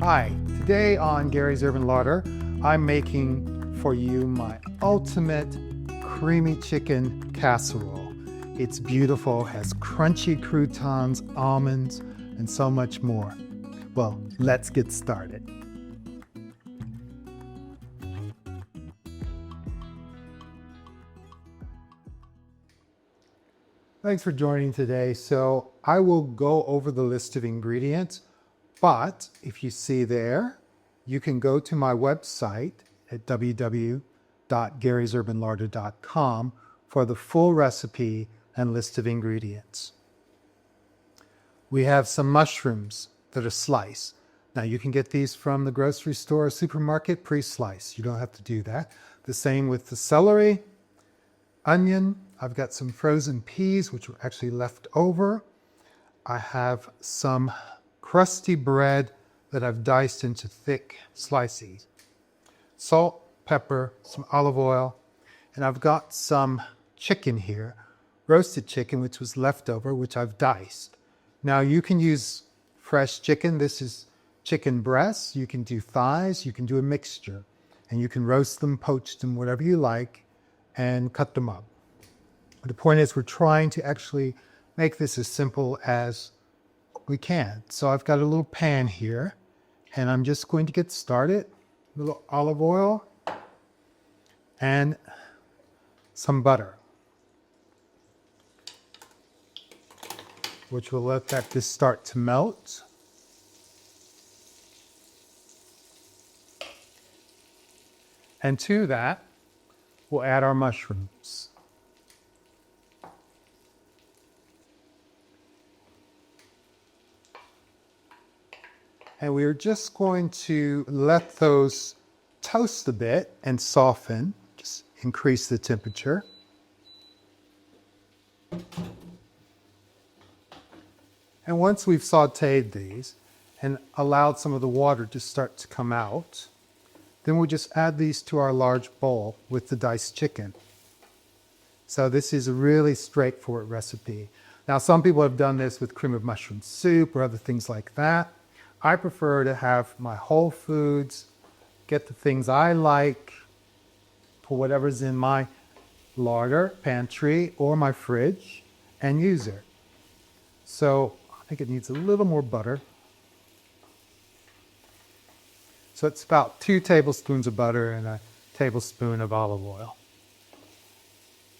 Hi, today on Gary's Urban Larder, I'm making for you my ultimate creamy chicken casserole. It's beautiful, has crunchy croutons, almonds, and so much more. Well, let's get started. Thanks for joining today. So I will go over the list of ingredients, but if you see there, you can go to my website at www.garysurbanlarder.com for the full recipe and list of ingredients. We have some mushrooms that are sliced. Now you can get these from the grocery store or supermarket pre-sliced. You don't have to do that. The same with the celery, onion. I've got some frozen peas, which were actually left over. I have some crusty bread that I've diced into thick slices. Salt, pepper, some olive oil, and I've got some chicken here, roasted chicken, which was left over, which I've diced. Now you can use fresh chicken. This is chicken breasts. You can do thighs. You can do a mixture, and you can roast them, poach them, whatever you like, and cut them up. The point is we're trying to actually make this as simple as we can. So I've got a little pan here, and I'm just going to get started. A little olive oil and some butter, which will let that just start to melt. And to that, we'll add our mushrooms. And we're just going to let those toast a bit and soften, just increase the temperature. And once we've sauteed these and allowed some of the water to start to come out, then we'll just add these to our large bowl with the diced chicken. So this is a really straightforward recipe. Now, some people have done this with cream of mushroom soup or other things like that. I prefer to have my whole foods, get the things I like, put whatever's in my larder, pantry, or my fridge, and use it. So I think it needs a little more butter. So it's about 2 tablespoons of butter and a tablespoon of olive oil.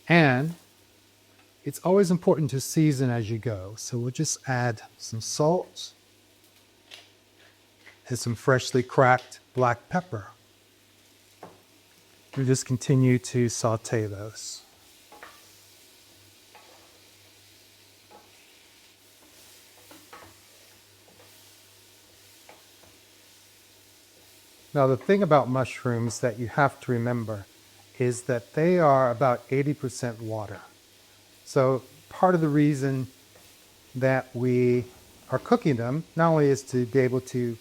And it's always important to season as you go. So we'll just add some salt and some freshly cracked black pepper. We'll just continue to saute those. Now, the thing about mushrooms that you have to remember is that they are about 80% water. So part of the reason that we are cooking them not only is to be able to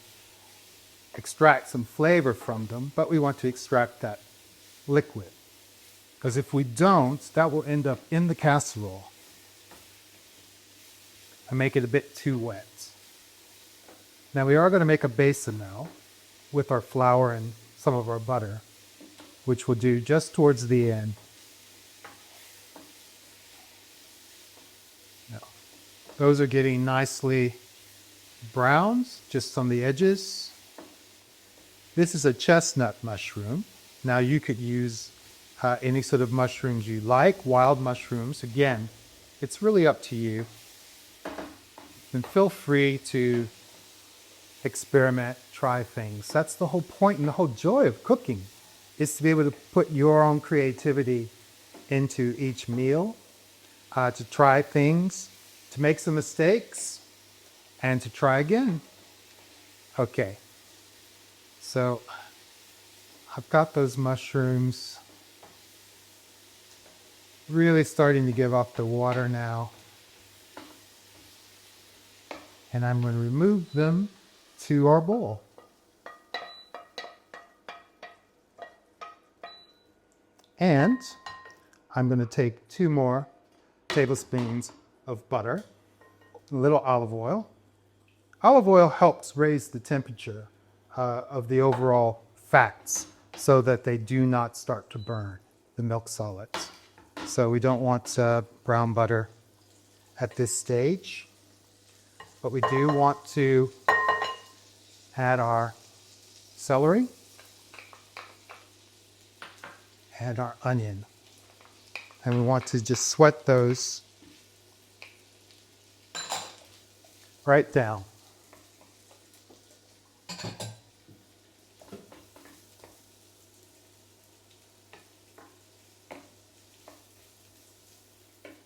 extract some flavor from them, but we want to extract that liquid. Because if we don't, that will end up in the casserole and make it a bit too wet. Now we are going to make a béchamel with our flour and some of our butter, which we'll do just towards the end. Now, those are getting nicely browns just on the edges. This is a chestnut mushroom. Now you could use any sort of mushrooms you like, wild mushrooms. Again, it's really up to you. And feel free to experiment, try things. That's the whole point and the whole joy of cooking, is to be able to put your own creativity into each meal, to try things, to make some mistakes, and to try again. Okay. So I've got those mushrooms really starting to give off the water now. And I'm going to remove them to our bowl. And I'm going to take 2 more tablespoons of butter, a little olive oil. Olive oil helps raise the temperature of the overall fats so that they do not start to burn the milk solids. So we don't want brown butter at this stage, but we do want to add our celery and our onion. And we want to just sweat those right down.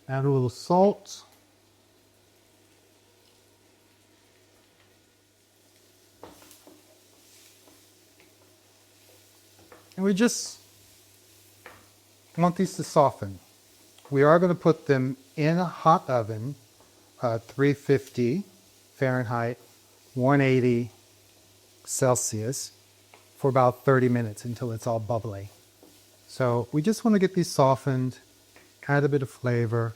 Add a little salt. And we just want these to soften. We are going to put them in a hot oven, 350 Fahrenheit, 180 Celsius, for about 30 minutes until it's all bubbly. So we just want to get these softened, add a bit of flavor,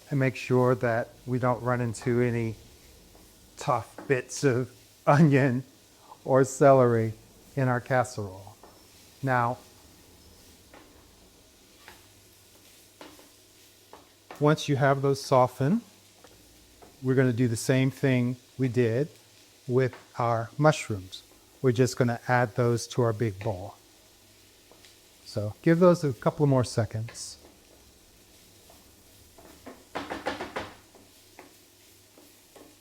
and make sure that we don't run into any tough bits of onion or celery in our casserole. Now, once you have those softened, we're going to do the same thing we did with our mushrooms. We're just going to add those to our big bowl. So give those a couple more seconds.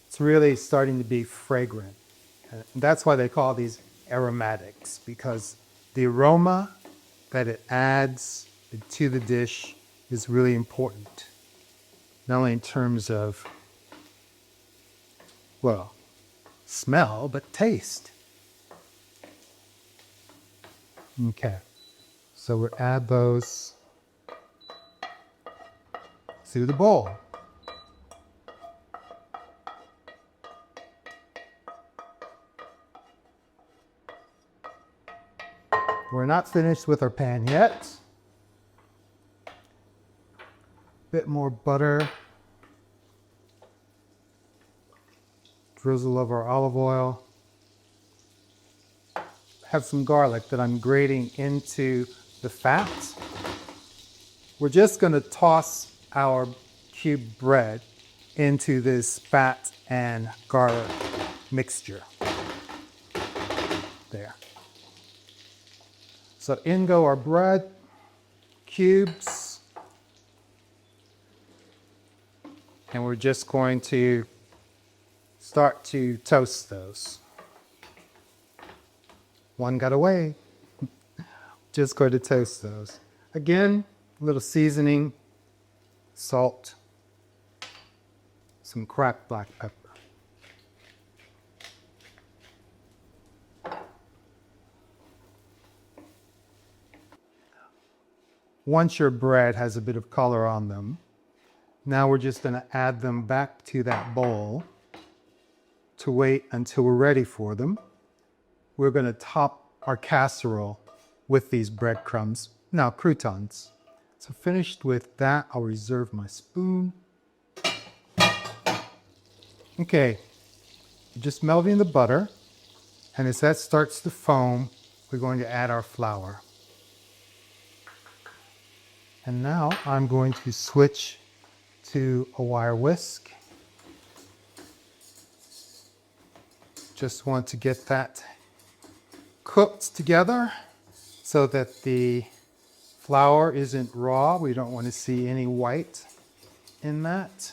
It's really starting to be fragrant. And that's why they call these aromatics, because the aroma that it adds to the dish is really important. Not only in terms of, well, smell, but taste. Okay, so we'll add those to the bowl. We're not finished with our pan yet. Bit more butter. Drizzle of our olive oil. Have some garlic that I'm grating into the fat. We're just going to toss our cubed bread into this fat and garlic mixture. There. So in go our bread cubes. And we're just going to start to toast those. One got away. Just going to toast those. Again, a little seasoning, salt, some cracked black pepper. Once your bread has a bit of color on them, now we're just going to add them back to that bowl to wait until we're ready for them. We're going to top our casserole with these breadcrumbs, now croutons. So finished with that, I'll reserve my spoon. Okay, just melting the butter, and as that starts to foam, we're going to add our flour. And now I'm going to switch to a wire whisk. Just want to get that cooked together so that the flour isn't raw. We don't want to see any white in that.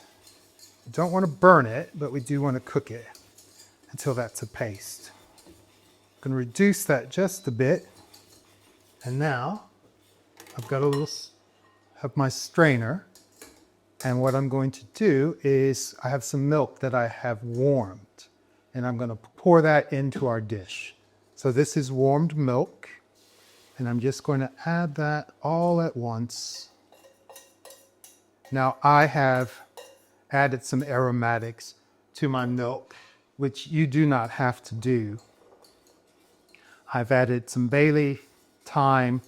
We don't want to burn it, but we do want to cook it until that's a paste. I'm going to reduce that just a bit. And now I've got have my strainer. And what I'm going to do is I have some milk that I have warmed. And I'm going to pour that into our dish. So this is warmed milk. And I'm just going to add that all at once. Now I have added some aromatics to my milk, which you do not have to do. I've added some bay leaf, thyme,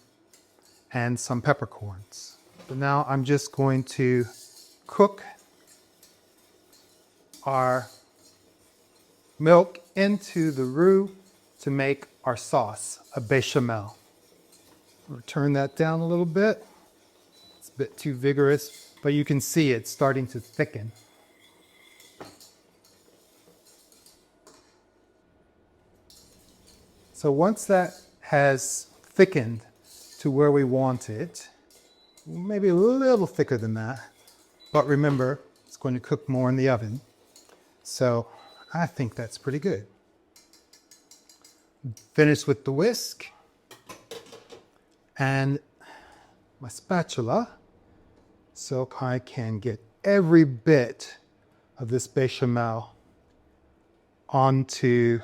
and some peppercorns. So now I'm just going to cook our milk into the roux to make our sauce, a bechamel. We'll turn that down a little bit. It's a bit too vigorous, but you can see it's starting to thicken. So once that has thickened to where we want it, maybe a little thicker than that, but remember, it's going to cook more in the oven. So I think that's pretty good. Finish with the whisk and my spatula so I can get every bit of this bechamel onto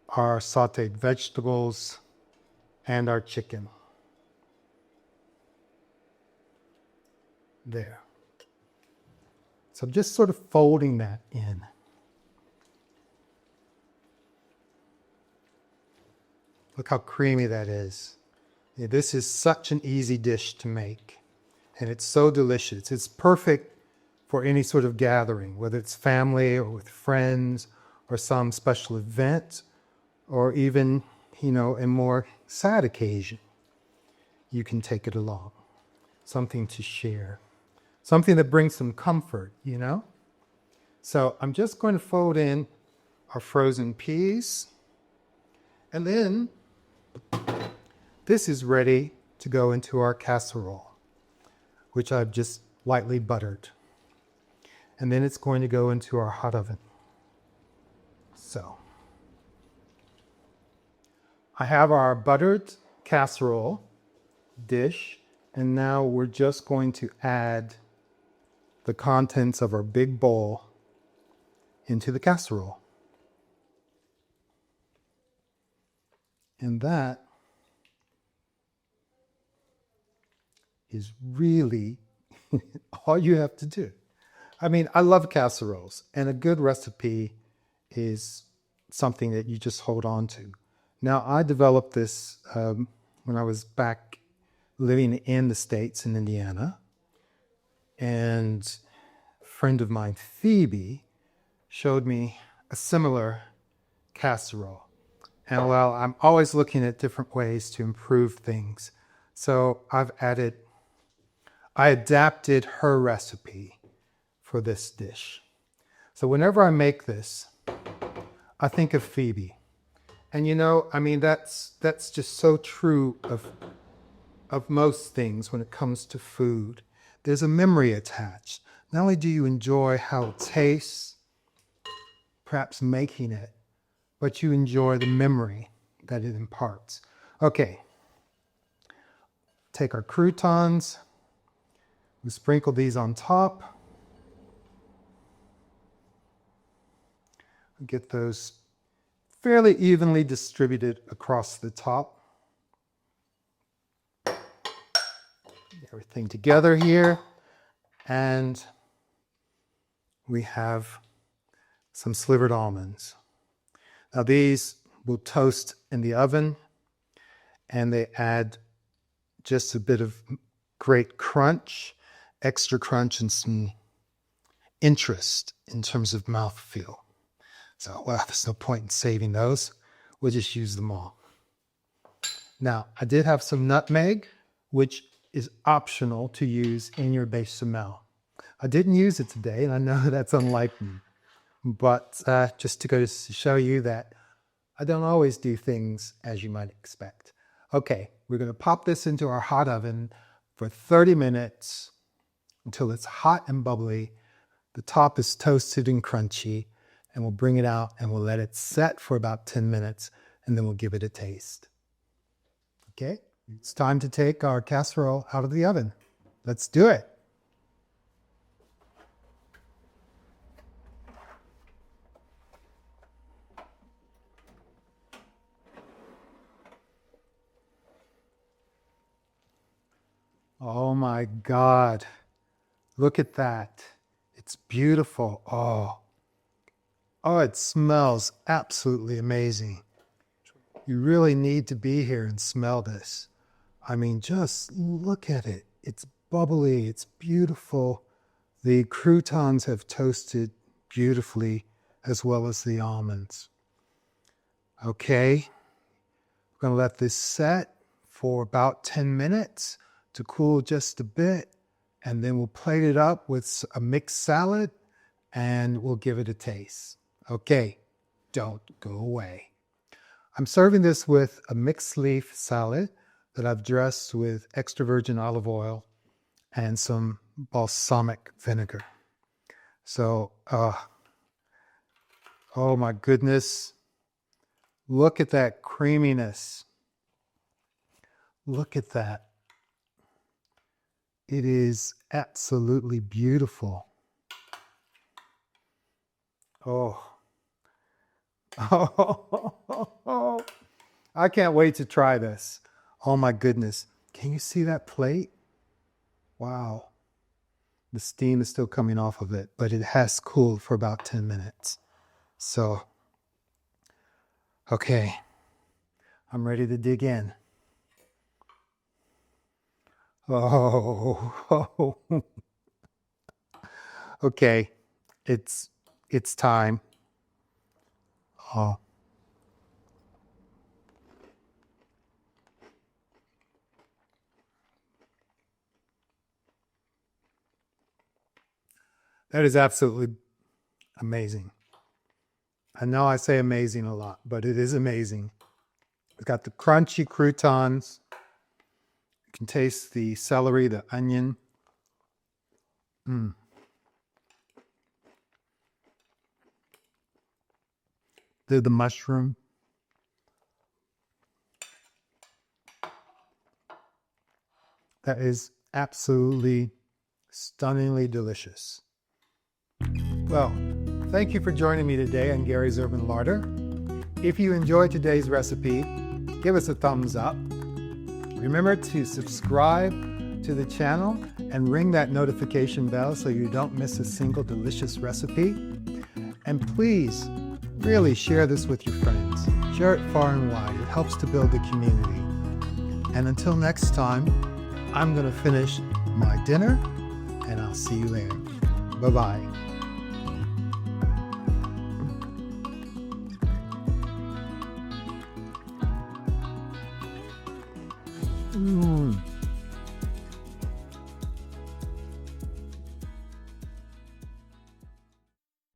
our sauteed vegetables and our chicken. There. So I'm just sort of folding that in. Look how creamy that is. Yeah, this is such an easy dish to make, and it's so delicious. It's perfect for any sort of gathering, whether it's family or with friends or some special event, or even, a more sad occasion. You can take it along. Something to share. Something that brings some comfort, So I'm just going to fold in our frozen peas. And then this is ready to go into our casserole, which I've just lightly buttered. And then it's going to go into our hot oven. So I have our buttered casserole dish, and now we're just going to add the contents of our big bowl into the casserole. And that is really all you have to do. I mean, I love casseroles, and a good recipe is something that you just hold on to. Now, I developed this when I was back living in the States in Indiana. And a friend of mine, Phoebe, showed me a similar casserole. And well, I'm always looking at different ways to improve things. So I adapted her recipe for this dish. So whenever I make this, I think of Phoebe. And that's just so true of most things when it comes to food. There's a memory attached. Not only do you enjoy how it tastes, perhaps making it, but you enjoy the memory that it imparts. Okay, take our croutons, we sprinkle these on top. Get those fairly evenly distributed across the top. Everything together here, and we have some slivered almonds. Now these will toast in the oven, and they add just a bit of great crunch, extra crunch, and some interest in terms of mouthfeel. So, well, there's no point in saving those. We'll just use them all. Now, I did have some nutmeg, which is optional to use in your bechamel. I didn't use it today, and I know that's unlike me. But just to show you that I don't always do things as you might expect. Okay, we're going to pop this into our hot oven for 30 minutes until it's hot and bubbly. The top is toasted and crunchy, and we'll bring it out and we'll let it set for about 10 minutes, and then we'll give it a taste. Okay, it's time to take our casserole out of the oven. Let's do it. Oh my God, look at that. It's beautiful. Oh, it smells absolutely amazing. You really need to be here and smell this. I mean, just look at it. It's bubbly, it's beautiful. The croutons have toasted beautifully as well as the almonds. Okay, we're going to let this set for about 10 minutes to cool just a bit, and then we'll plate it up with a mixed salad and we'll give it a taste. Okay, don't go away. I'm serving this with a mixed leaf salad that I've dressed with extra virgin olive oil and some balsamic vinegar. So, oh my goodness. Look at that creaminess. Look at that. It is absolutely beautiful. Oh. Oh. I can't wait to try this. Oh my goodness. Can you see that plate? Wow. The steam is still coming off of it, but it has cooled for about 10 minutes. So, okay. I'm ready to dig in. Oh. Okay. It's time. Oh. That is absolutely amazing. I know I say amazing a lot, but it is amazing. It's got the crunchy croutons. You can taste the celery, the onion. The mushroom. That is absolutely stunningly delicious. Well, thank you for joining me today on Gary's Urban Larder. If you enjoyed today's recipe, give us a thumbs up. Remember to subscribe to the channel and ring that notification bell so you don't miss a single delicious recipe. And please, really share this with your friends. Share it far and wide. It helps to build the community. And until next time, I'm going to finish my dinner and I'll see you later. Bye-bye. Mmm.